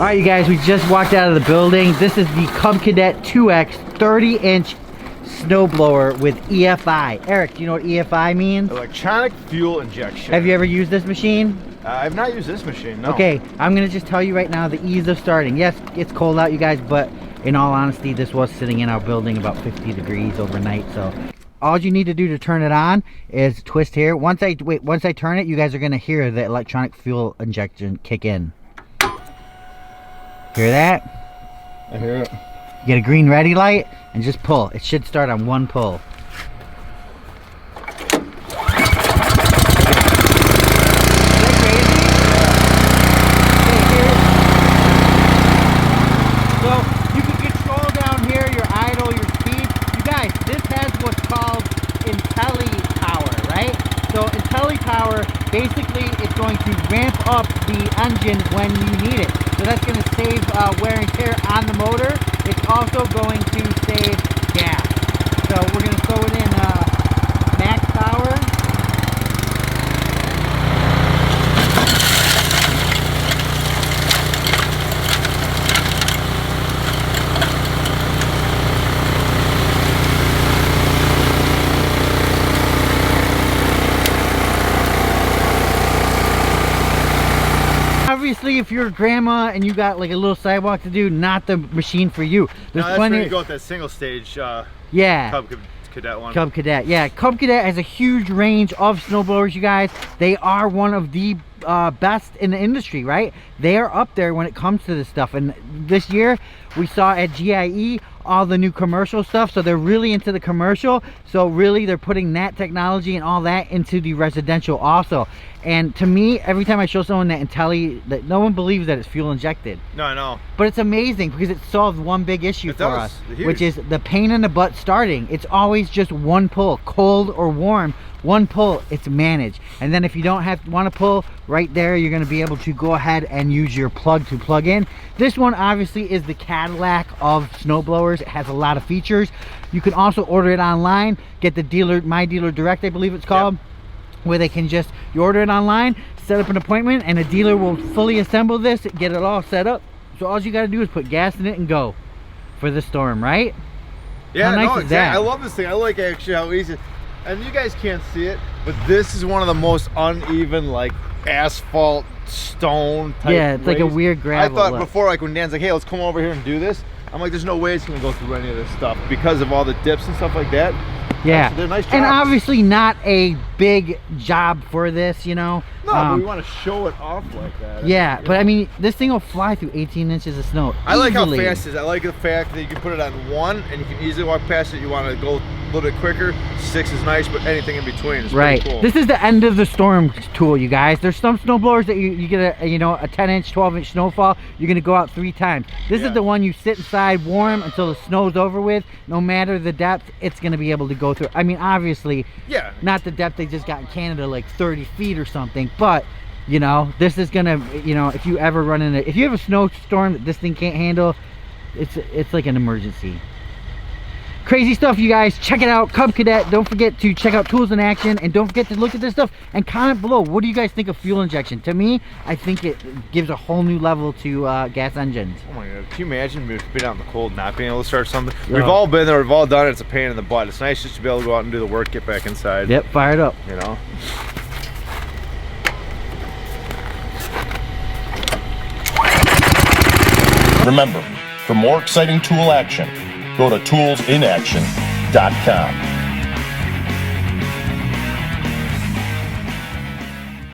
Alright you guys, we just walked out of the building. This is the Cadet 2X 30-inch snowblower with EFI. Eric, do you know what EFI means? Electronic fuel injection. Have you ever used this machine? I've not used this machine, no. Okay, I'm gonna just tell you right now the ease of starting. Yes, it's cold out you guys, but in all honesty, this was sitting in our building about 50 degrees overnight, so all you need to do to turn it on is twist here. Once I turn it, you guys are gonna hear the electronic fuel injection kick in. Hear that? I hear it. You get a green ready light and just pull. It should start on one pull. Basically, it's going to ramp up the engine when you need it. So that's going to save wear and tear on the motor. It's also going to save gas. So we're going to throw it in max power. Obviously, if you're a grandma and you got like a little sidewalk to do, not the machine for you. There's no, that's plenty. Where you go with that single stage. Yeah. Cub Cadet one. Cub Cadet. Yeah, Cub Cadet has a huge range of snowblowers, you guys. They are one of the best in the industry, right? They are up there when it comes to this stuff. And this year we saw at GIE all the new commercial stuff, so they're really into the commercial. So really they're putting that technology and all that into the residential also. And to me, every time I show someone that that no one believes that it's fuel injected. No, I know. But it's amazing because it solved one big issue for us, which is the pain in the butt starting. It's always just one pull, cold or warm. One pull, it's managed. And then if you don't want to pull right there, you're going to be able to go ahead and use your plug to plug in. This one obviously is the Cadillac of snowblowers. It has a lot of features. You can also order it online, get the dealer, My Dealer Direct, I believe it's called. Yep. Where they can just, you order it online, set up an appointment, and a dealer will fully assemble this, get it all set up. So all you got to do is put gas in it and go for the storm, right? Yeah, how nice is that? I love this thing. I like actually how easy, and you guys can't see it, but this is one of the most uneven, like asphalt stone type. Yeah, it's like a weird gravel. I thought before, like when Dan's like, hey, let's come over here and do this, I'm like, there's no way it's gonna go through any of this stuff because of all the dips and stuff like that. Yeah, so they're nice jobs. And obviously not a big job for this, you know. No, but we want to show it off like that. Yeah, but I mean, this thing will fly through 18 inches of snow. I like how fast it is. I like the fact that you can put it on one and you can easily walk past it. You want to go a little bit quicker. 6 is nice, but anything in between is right. Pretty cool. This is the end of the storm tool, you guys. There's some snowblowers that you get a 10-inch, 12-inch snowfall. You're gonna go out 3 times. This is the one you sit inside warm until the snow's over with. No matter the depth, it's gonna be able to go through. I mean, obviously, not the depth they just got in Canada, like 30 feet or something, but you know, this is gonna, you know, if you ever run into, if you have a snowstorm that this thing can't handle, it's like an emergency. Crazy stuff, you guys. Check it out, Cub Cadet. Don't forget to check out tools in action, and don't forget to look at this stuff and comment below. What do you guys think of fuel injection? To me, I think it gives a whole new level to gas engines. Oh my god, can you imagine being out in the cold not being able to start something? We've all been there, we've all done it. It's a pain in the butt. It's nice just to be able to go out and do the work, get back inside. Yep, fire it up. You know. Remember, for more exciting tool action, go to toolsinaction.com.